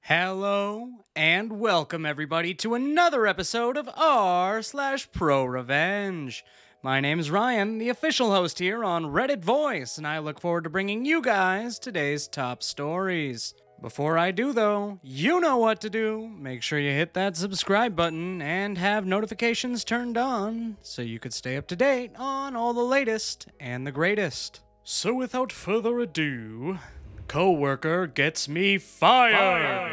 Hello and welcome everybody to another episode of r/ProRevenge. My name is Ryan, the official host here on Reddit Voice, and I look forward to bringing you guys today's top stories. Before I do though, you know what to do. Make sure you hit that subscribe button and have notifications turned on so you could stay up to date on all the latest and the greatest. So without further ado, Coworker gets me fired!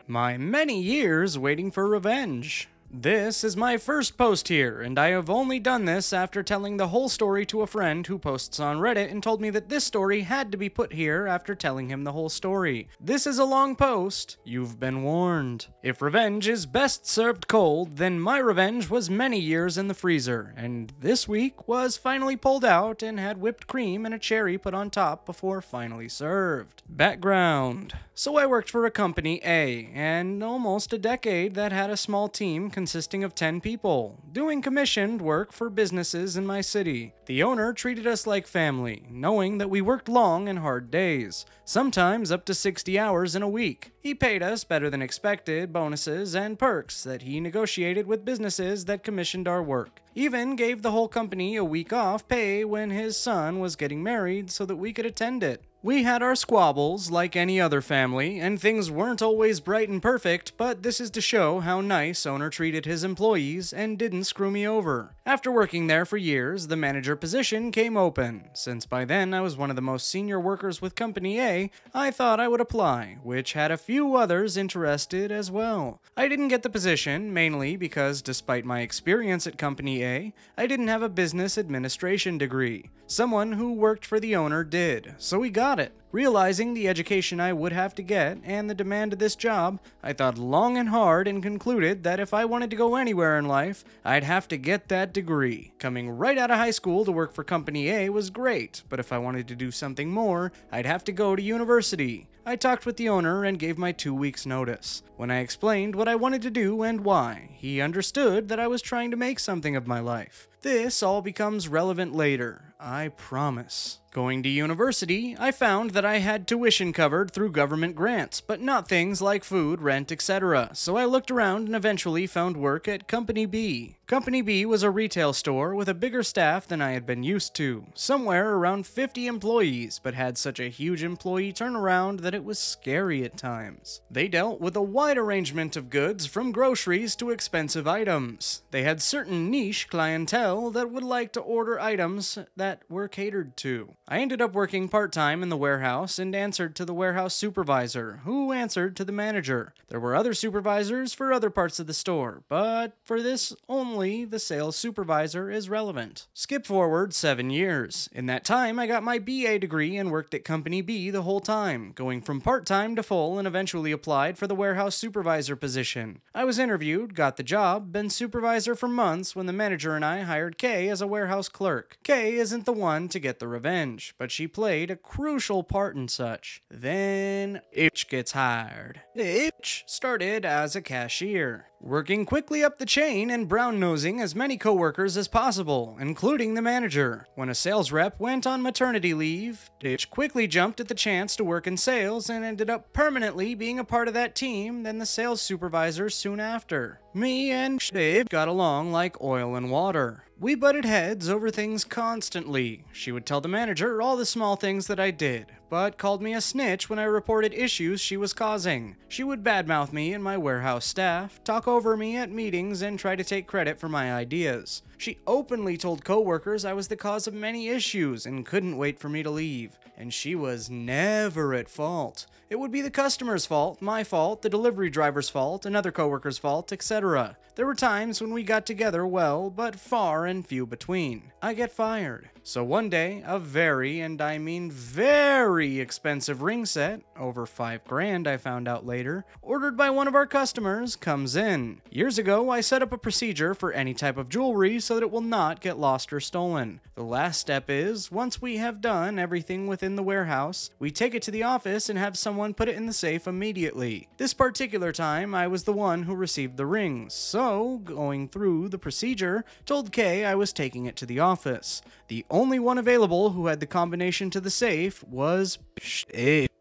My many years waiting for revenge. This is my first post here, and I have only done this after telling the whole story to a friend who posts on Reddit and told me that this story had to be put here after telling him the whole story. This is a long post. You've been warned. If revenge is best served cold, then my revenge was many years in the freezer, and this week was finally pulled out and had whipped cream and a cherry put on top before finally served. Background. So I worked for a company A, and almost a decade that had a small team consisting of 10 people, doing commissioned work for businesses in my city. The owner treated us like family, knowing that we worked long and hard days, sometimes up to 60 hours in a week. He paid us better than expected bonuses and perks that he negotiated with businesses that commissioned our work. Even gave the whole company a week off pay when his son was getting married so that we could attend it. We had our squabbles like any other family, and things weren't always bright and perfect, but this is to show how nice owner treated his employees and didn't screw me over. After working there for years, the manager position came open. Since by then I was one of the most senior workers with Company A, I thought I would apply, which had a few others interested as well. I didn't get the position, mainly because despite my experience at Company A, I didn't have a business administration degree. Someone who worked for the owner did, so we got it. Realizing the education I would have to get and the demand of this job, I thought long and hard and concluded that if I wanted to go anywhere in life, I'd have to get that degree. Coming right out of high school to work for Company A was great, but if I wanted to do something more, I'd have to go to university. I talked with the owner and gave my 2 weeks notice. When I explained what I wanted to do and why, he understood that I was trying to make something of my life. This all becomes relevant later, I promise. Going to university, I found that I had tuition covered through government grants, but not things like food, rent, etc. So I looked around and eventually found work at Company B. Company B was a retail store with a bigger staff than I had been used to, somewhere around 50 employees, but had such a huge employee turnaround that it was scary at times. They dealt with a wide arrangement of goods from groceries to expensive items. They had certain niche clientele that would like to order items that were catered to. I ended up working part-time in the warehouse and answered to the warehouse supervisor, who answered to the manager. There were other supervisors for other parts of the store, but for this only the sales supervisor is relevant. Skip forward 7 years. In that time, I got my BA degree and worked at Company B the whole time, going from part-time to full and eventually applied for the warehouse supervisor position. I was interviewed, got the job, been supervisor for months when the manager and I hired Kay as a warehouse clerk. Kay isn't the one to get the revenge, but she played a crucial part in such. Then Itch gets hired. Itch started as a cashier, working quickly up the chain and brown-nosing as many coworkers as possible, including the manager. When a sales rep went on maternity leave, Itch quickly jumped at the chance to work in sales and ended up permanently being a part of that team, then the sales supervisor soon after. Me and Itch got along like oil and water. We butted heads over things constantly. She would tell the manager all the small things that I did, but called me a snitch when I reported issues she was causing. She would badmouth me and my warehouse staff, talk over me at meetings, and try to take credit for my ideas. She openly told coworkers I was the cause of many issues and couldn't wait for me to leave. And she was never at fault. It would be the customer's fault, my fault, the delivery driver's fault, another coworker's fault, etc. There were times when we got together well, but far and few between. I get fired. So one day, a very, and I mean very expensive ring set, over $5,000 I found out later, ordered by one of our customers, comes in. Years ago, I set up a procedure for any type of jewelry so that it will not get lost or stolen. The last step is, once we have done everything within the warehouse, we take it to the office and have someone put it in the safe immediately. This particular time, I was the one who received the rings, so, going through the procedure, told Kay I was taking it to the office. The only one available who had the combination to the safe was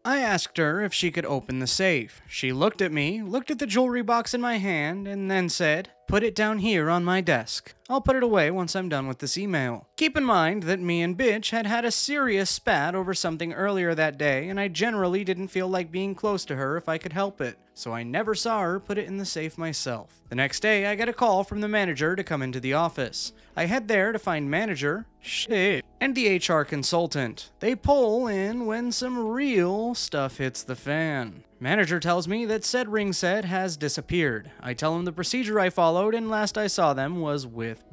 I asked her if she could open the safe. She looked at me, looked at the jewelry box in my hand, and then said, "Put it down here on my desk. I'll put it away once I'm done with this email." Keep in mind that me and Bitch had had a serious spat over something earlier that day, and I generally didn't feel like being close to her if I could help it, so I never saw her put it in the safe myself. The next day, I get a call from the manager to come into the office. I head there to find manager, and the HR consultant. They pull in when some real stuff hits the fan. Manager tells me that said ring set has disappeared. I tell him the procedure I followed and last I saw them was with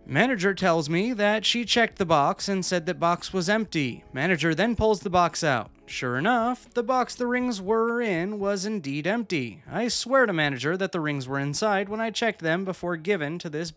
Manager tells me that she checked the box and said that box was empty. Manager then pulls the box out. Sure enough, the box the rings were in was indeed empty. I swear to manager that the rings were inside when I checked them before given to this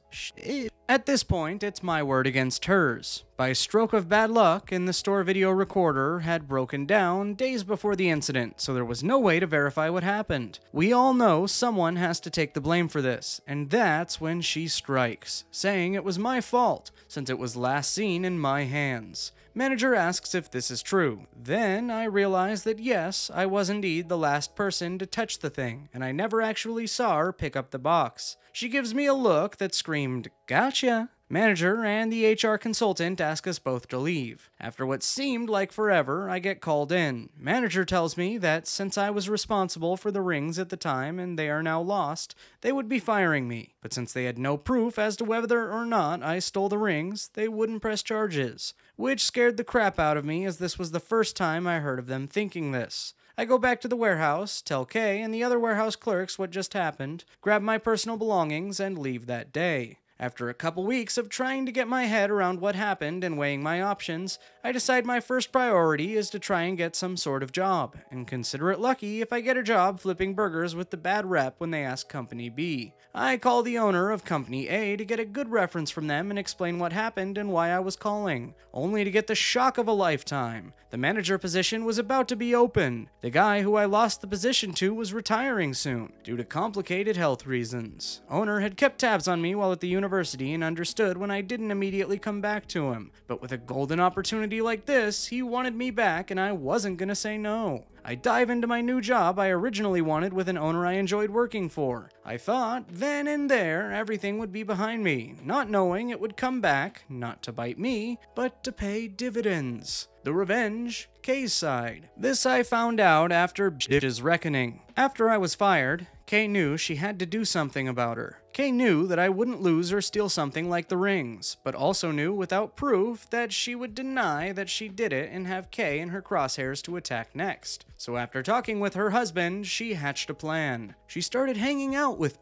At this point, it's my word against hers. By stroke of bad luck, and the store video recorder had broken down days before the incident, so there was no way to verify what happened. We all know someone has to take the blame for this, and that's when she strikes, saying it was my fault, since it was last seen in my hands. Manager asks if this is true. Then I realize that yes, I was indeed the last person to touch the thing, and I never actually saw her pick up the box. She gives me a look that screamed, "Gotcha!" Manager and the HR consultant ask us both to leave. After what seemed like forever, I get called in. Manager tells me that since I was responsible for the rings at the time and they are now lost, they would be firing me. But since they had no proof as to whether or not I stole the rings, they wouldn't press charges. Which scared the crap out of me, as this was the first time I heard of them thinking this. I go back to the warehouse, tell Kay and the other warehouse clerks what just happened, grab my personal belongings, and leave that day. After a couple weeks of trying to get my head around what happened and weighing my options, I decide my first priority is to try and get some sort of job, and consider it lucky if I get a job flipping burgers with the bad rep when they ask Company B. I call the owner of Company A to get a good reference from them and explain what happened and why I was calling, only to get the shock of a lifetime. The manager position was about to be open. The guy who I lost the position to was retiring soon, due to complicated health reasons. Owner had kept tabs on me while at the university and understood when I didn't immediately come back to him. But with a golden opportunity like this, he wanted me back and I wasn't gonna say no. I dive into my new job I originally wanted with an owner I enjoyed working for. I thought, then and there, everything would be behind me, not knowing it would come back, not to bite me, but to pay dividends. The revenge, Kay's side. This I found out after Bitch's reckoning. After I was fired, Kay knew she had to do something about her. Kay knew that I wouldn't lose or steal something like the rings, but also knew without proof that she would deny that she did it and have Kay in her crosshairs to attack next. So after talking with her husband, she hatched a plan. She started hanging out with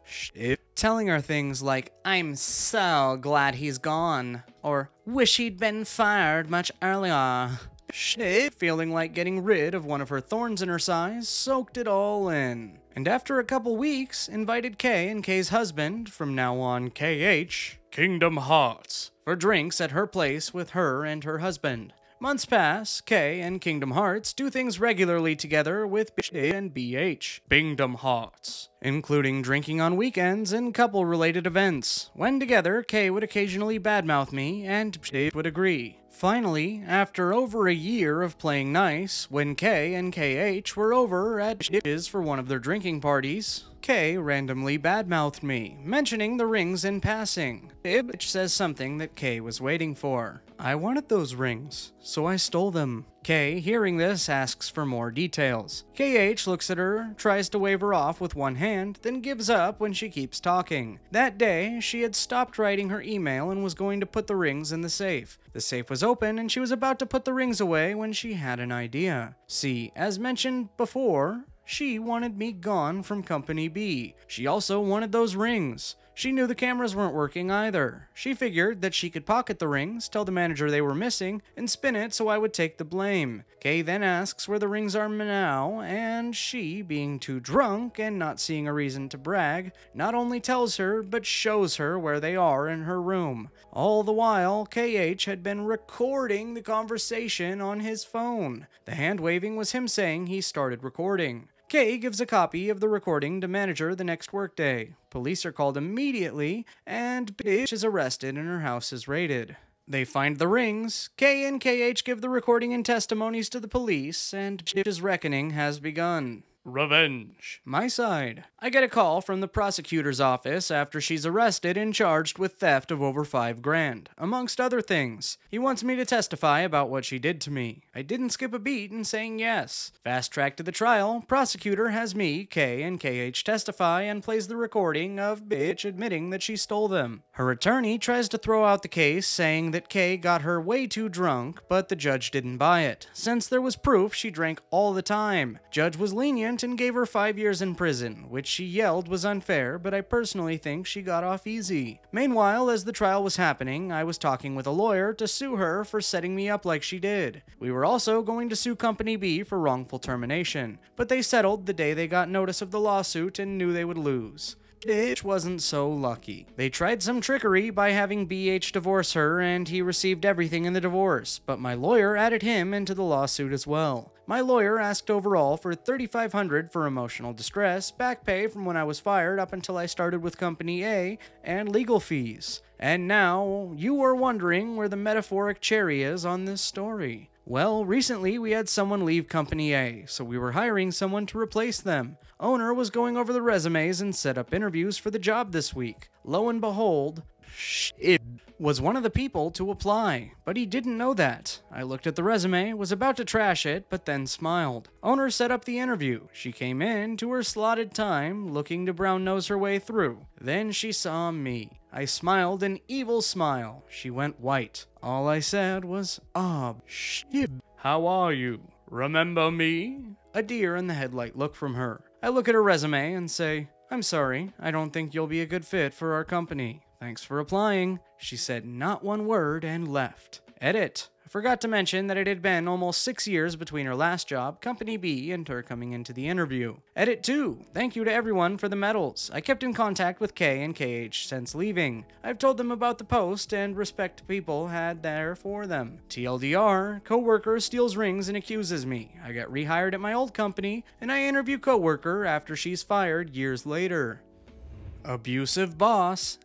telling her things like, "I'm so glad he's gone," or "wish he'd been fired much earlier." Feeling like getting rid of one of her thorns in her side, soaked it all in. And after a couple weeks, invited Kay and Kay's husband, from now on KH, Kingdom Hearts, for drinks at her place with her and her husband. Months pass, Kay and Kingdom Hearts do things regularly together with BH and BH, Kingdom Hearts, including drinking on weekends and couple-related events. When together, Kay would occasionally badmouth me, and BH would agree. Finally, after over a year of playing nice, when Kay and KH were over at BH's for one of their drinking parties, Kay randomly badmouthed me, mentioning the rings in passing. Bitch says something that Kay was waiting for. I wanted those rings, so I stole them. Kay, hearing this, asks for more details. KH looks at her, tries to wave her off with one hand, then gives up when she keeps talking. That day, she had stopped writing her email and was going to put the rings in the safe. The safe was open and she was about to put the rings away when she had an idea. See, as mentioned before, she wanted me gone from Company B. She also wanted those rings. She knew the cameras weren't working either. She figured that she could pocket the rings, tell the manager they were missing, and spin it so I would take the blame. Kay then asks where the rings are now, and she, being too drunk and not seeing a reason to brag, not only tells her, but shows her where they are in her room. All the while, KH had been recording the conversation on his phone. The hand-waving was him saying he started recording. Kay gives a copy of the recording to manager the next workday. Police are called immediately, and bitch is arrested and her house is raided. They find the rings, K and KH give the recording and testimonies to the police, and his reckoning has begun. Revenge. My side. I get a call from the prosecutor's office after she's arrested and charged with theft of over $5,000, amongst other things. He wants me to testify about what she did to me. I didn't skip a beat in saying yes. Fast track to the trial, prosecutor has me, K, and KH testify and plays the recording of bitch admitting that she stole them. Her attorney tries to throw out the case, saying that K got her way too drunk, but the judge didn't buy it, since there was proof she drank all the time. Judge was lenient and gave her 5 years in prison, which she yelled was unfair, but I personally think she got off easy. Meanwhile, as the trial was happening, I was talking with a lawyer to sue her for setting me up like she did. We were also going to sue Company B for wrongful termination, but they settled the day they got notice of the lawsuit and knew they would lose. Bitch wasn't so lucky. They tried some trickery by having BH divorce her, and he received everything in the divorce, but my lawyer added him into the lawsuit as well. My lawyer asked overall for $3,500 for emotional distress, back pay from when I was fired up until I started with Company A, and legal fees. And now, you are wondering where the metaphoric cherry is on this story. Well, recently we had someone leave Company A, so we were hiring someone to replace them. Owner was going over the resumes and set up interviews for the job this week. Lo and behold, it was one of the people to apply, but he didn't know that. I looked at the resume, was about to trash it, but then smiled. Owner set up the interview. She came in to her slotted time, looking to brown nose her way through. Then she saw me. I smiled an evil smile. She went white. All I said was, how are you? Remember me? A deer in the headlight look from her. I look at her resume and say, I'm sorry, I don't think you'll be a good fit for our company. Thanks for applying. She said not one word and left. Edit. I forgot to mention that it had been almost 6 years between her last job, Company B, and her coming into the interview. Edit 2. Thank you to everyone for the medals. I kept in contact with K and KH since leaving. I've told them about the post and respect people had there for them. TLDR, Coworker steals rings and accuses me. I got rehired at my old company, and I interview Coworker after she's fired years later. Abusive boss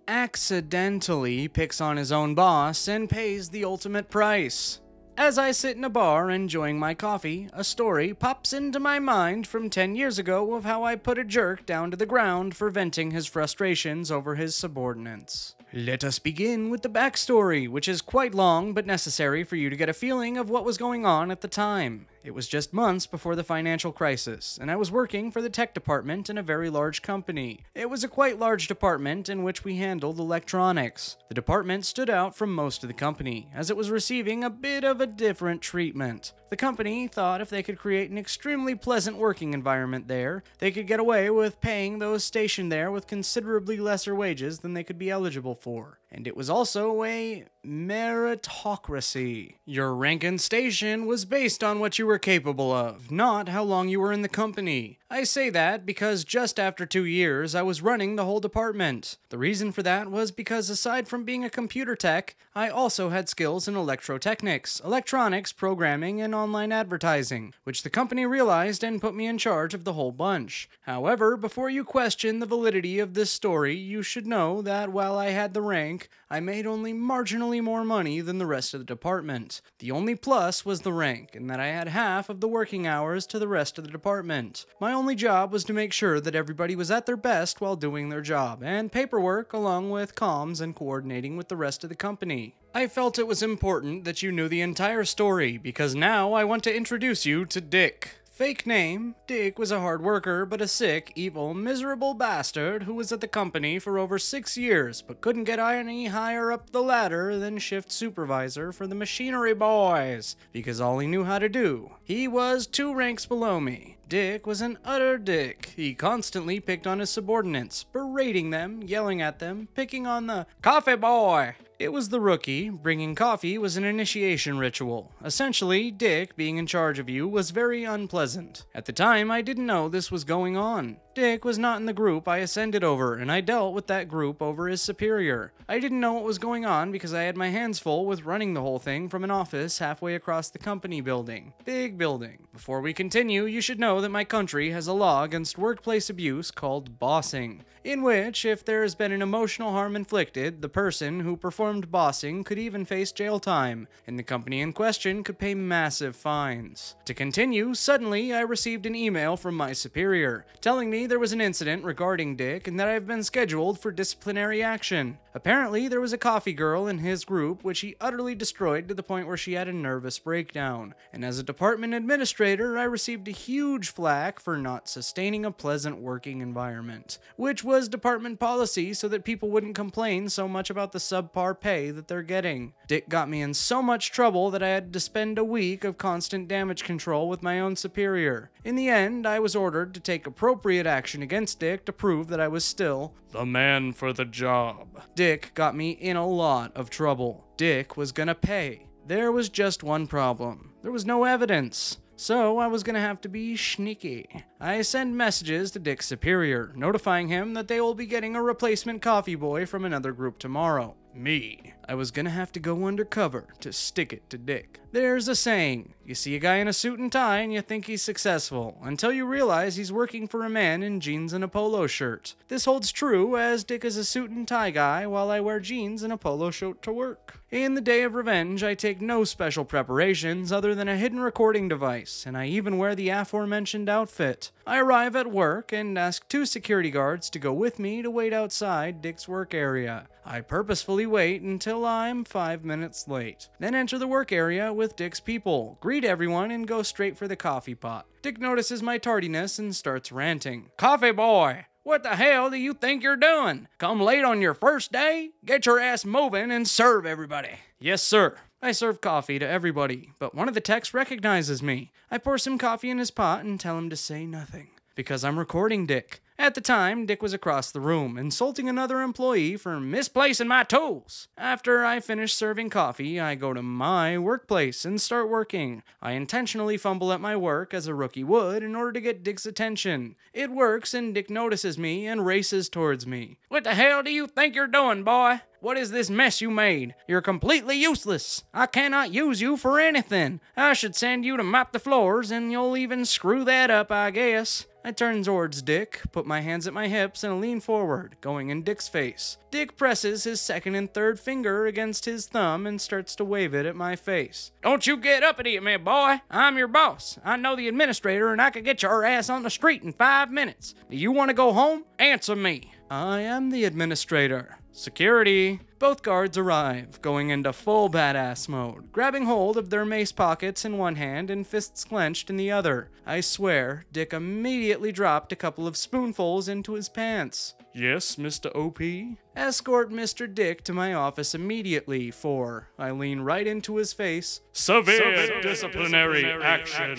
accidentally picks on his own boss and pays the ultimate price. As I sit in a bar enjoying my coffee, a story pops into my mind from 10 years ago of how I put a jerk down to the ground for venting his frustrations over his subordinates. Let us begin with the backstory, which is quite long but necessary for you to get a feeling of what was going on at the time. It was just months before the financial crisis, and I was working for the tech department in a very large company. It was a quite large department in which we handled electronics. The department stood out from most of the company, as it was receiving a bit of a different treatment. The company thought if they could create an extremely pleasant working environment there, they could get away with paying those stationed there with considerably lesser wages than they could be eligible for. And it was also a meritocracy. Your rank and station was based on what you were capable of, not how long you were in the company. I say that because just after 2 years, I was running the whole department. The reason for that was because aside from being a computer tech, I also had skills in electrotechnics, electronics, programming, and online advertising, which the company realized and put me in charge of the whole bunch. However, before you question the validity of this story, you should know that while I had the rank, I made only marginally more money than the rest of the department. The only plus was the rank, and that I had half of the working hours to the rest of the department. My only job was to make sure that everybody was at their best while doing their job, and paperwork along with comms and coordinating with the rest of the company. I felt it was important that you knew the entire story, because now I want to introduce you to Dick. Fake name, Dick was a hard worker, but a sick, evil, miserable bastard who was at the company for over 6 years, but couldn't get any higher up the ladder than shift supervisor for the machinery boys, because all he knew how to do. He was 2 ranks below me. Dick was an utter dick. He constantly picked on his subordinates, berating them, yelling at them, picking on the coffee boy. It was the rookie. Bringing coffee was an initiation ritual. Essentially, Dick being in charge of you was very unpleasant. At the time, I didn't know this was going on. Dick was not in the group I ascended over, and I dealt with that group over his superior. I didn't know what was going on because I had my hands full with running the whole thing from an office halfway across the company building. Big building. Before we continue, you should know that my country has a law against workplace abuse called bossing, in which, if there has been an emotional harm inflicted, the person who performed bossing could even face jail time, and the company in question could pay massive fines. To continue, suddenly I received an email from my superior, telling me there was an incident regarding Dick and that I have been scheduled for disciplinary action. Apparently, there was a coffee girl in his group which he utterly destroyed to the point where she had a nervous breakdown, and as a department administrator, I received a huge flack for not sustaining a pleasant working environment, which was department policy so that people wouldn't complain so much about the subpar pay that they're getting. Dick got me in so much trouble that I had to spend a week of constant damage control with my own superior. In the end, I was ordered to take appropriate action against Dick to prove that I was still the man for the job. Dick got me in a lot of trouble. Dick was gonna pay. There was just one problem. There was no evidence. So I was gonna have to be sneaky. I send messages to Dick's superior, notifying him that they will be getting a replacement coffee boy from another group tomorrow. Me. I was gonna have to go undercover to stick it to Dick. There's a saying, you see a guy in a suit and tie and you think he's successful, until you realize he's working for a man in jeans and a polo shirt. This holds true as Dick is a suit and tie guy while I wear jeans and a polo shirt to work. In the day of revenge, I take no special preparations other than a hidden recording device, and I even wear the aforementioned outfit. I arrive at work and ask 2 security guards to go with me to wait outside Dick's work area. I purposefully wait until I'm 5 minutes late, then enter the work area with Dick's people, greet everyone, and go straight for the coffee pot. Dick notices my tardiness and starts ranting. "Coffee boy! What the hell do you think you're doing? Come late on your first day? Get your ass moving and serve everybody." "Yes, sir." I serve coffee to everybody, but one of the techs recognizes me. I pour some coffee in his pot and tell him to say nothing, because I'm recording Dick. At the time, Dick was across the room, insulting another employee for misplacing my tools. After I finish serving coffee, I go to my workplace and start working. I intentionally fumble at my work as a rookie would in order to get Dick's attention. It works, and Dick notices me and races towards me. "What the hell do you think you're doing, boy? What is this mess you made? You're completely useless. I cannot use you for anything. I should send you to mop the floors, and you'll even screw that up, I guess." I turn towards Dick, put my hands at my hips, and lean forward, going in Dick's face. Dick presses his second and third finger against his thumb and starts to wave it at my face. "Don't you get uppity at me, boy. I'm your boss. I know the administrator, and I could get your ass on the street in 5 minutes. Do you want to go home? Answer me." "I am the administrator." "Security." Both guards arrive, going into full badass mode, grabbing hold of their mace pockets in one hand and fists clenched in the other. I swear, Dick immediately dropped a couple of spoonfuls into his pants. "Yes, Mr. OP?" "Escort Mr. Dick to my office immediately for," I lean right into his face, "severe disciplinary action."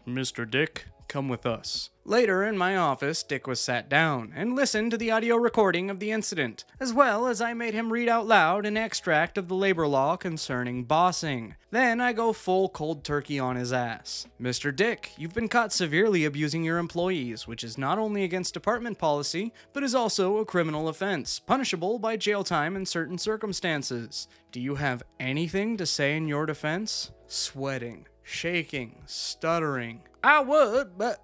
"Mr. Dick, come with us." Later in my office, Dick was sat down and listened to the audio recording of the incident, as well as I made him read out loud an extract of the labor law concerning bossing. Then I go full cold turkey on his ass. "Mr. Dick, you've been caught severely abusing your employees, which is not only against department policy, but is also a criminal offense, punishable by jail time in certain circumstances. Do you have anything to say in your defense?" Sweating, shaking, stuttering. "I would, but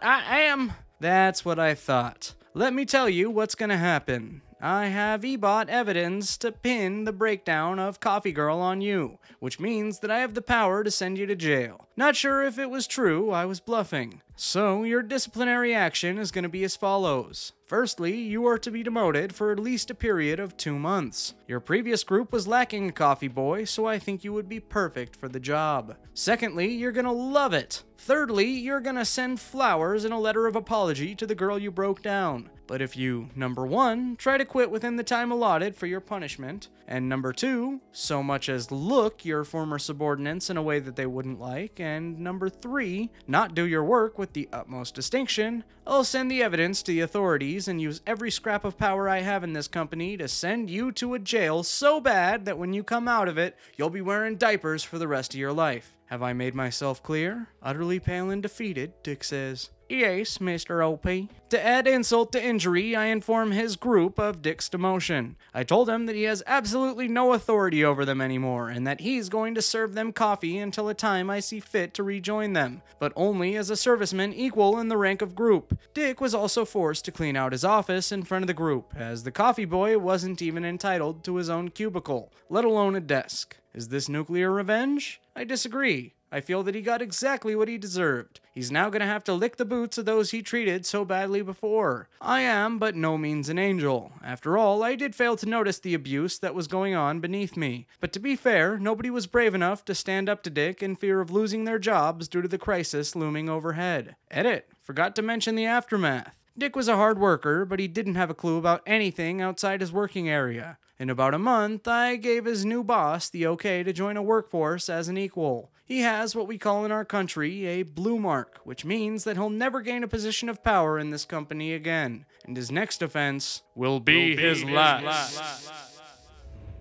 I am." That's what I thought. Let me tell you what's gonna happen. I have e-bought evidence to pin the breakdown of Coffee Girl on you, which means that I have the power to send you to jail. Not sure if it was true, I was bluffing. So your disciplinary action is going to be as follows. Firstly, you are to be demoted for at least a period of 2 months. Your previous group was lacking a coffee boy, so I think you would be perfect for the job. Secondly, you're going to love it. Thirdly, you're going to send flowers and a letter of apology to the girl you broke down. But if you, number 1, try to quit within the time allotted for your punishment, and number 2, so much as look your former subordinates in a way that they wouldn't like, and number 3, not do your work with the utmost distinction, I'll send the evidence to the authorities and use every scrap of power I have in this company to send you to a jail so bad that when you come out of it, you'll be wearing diapers for the rest of your life. Have I made myself clear? Utterly pale and defeated, Dick says, "Yes, Mr. OP." To add insult to injury, I inform his group of Dick's demotion. I told him that he has absolutely no authority over them anymore, and that he's going to serve them coffee until a time I see fit to rejoin them, but only as a serviceman equal in the rank of group. Dick was also forced to clean out his office in front of the group, as the coffee boy wasn't even entitled to his own cubicle, let alone a desk. Is this nuclear revenge? I disagree. I feel that he got exactly what he deserved. He's now gonna have to lick the boots of those he treated so badly before. I am but no means an angel. After all, I did fail to notice the abuse that was going on beneath me. But to be fair, nobody was brave enough to stand up to Dick in fear of losing their jobs due to the crisis looming overhead. Edit. Forgot to mention the aftermath. Dick was a hard worker, but he didn't have a clue about anything outside his working area. In about a month, I gave his new boss the okay to join a workforce as an equal. He has what we call in our country a blue mark, which means that he'll never gain a position of power in this company again, and his next offense will be his last.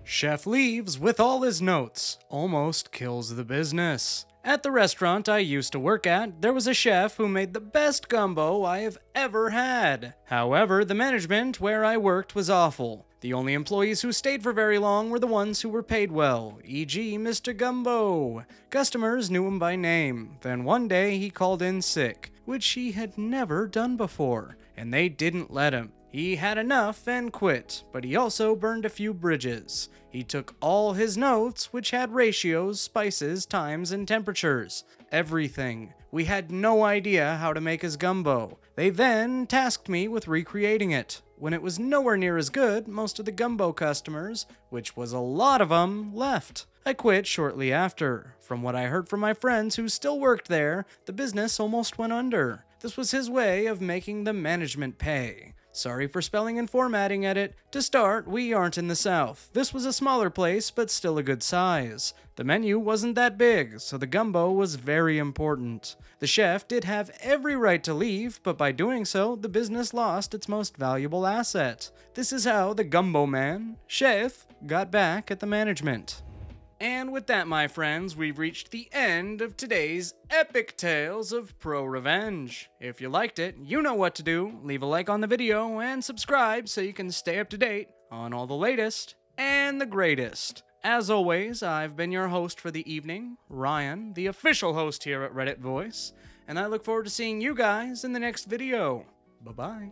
Chef leaves with all his notes, almost kills the business. At the restaurant I used to work at, there was a chef who made the best gumbo I have ever had. However, the management where I worked was awful. The only employees who stayed for very long were the ones who were paid well, e.g. Mr. Gumbo. Customers knew him by name. Then one day he called in sick, which he had never done before, and they didn't let him. He had enough and quit, but he also burned a few bridges. He took all his notes, which had ratios, spices, times, and temperatures. Everything. We had no idea how to make his gumbo. They then tasked me with recreating it. When it was nowhere near as good, most of the gumbo customers, which was a lot of them, left. I quit shortly after. From what I heard from my friends who still worked there, the business almost went under. This was his way of making the management pay. Sorry for spelling and formatting edit. To start, we aren't in the South. This was a smaller place, but still a good size. The menu wasn't that big, so the gumbo was very important. The chef did have every right to leave, but by doing so, the business lost its most valuable asset. This is how the gumbo man, chef, got back at the management. And with that, my friends, we've reached the end of today's epic tales of ProRevenge. If you liked it, you know what to do. Leave a like on the video and subscribe so you can stay up to date on all the latest and the greatest. As always, I've been your host for the evening, Ryan, the official host here at Reddit Voice, and I look forward to seeing you guys in the next video. Bye-bye.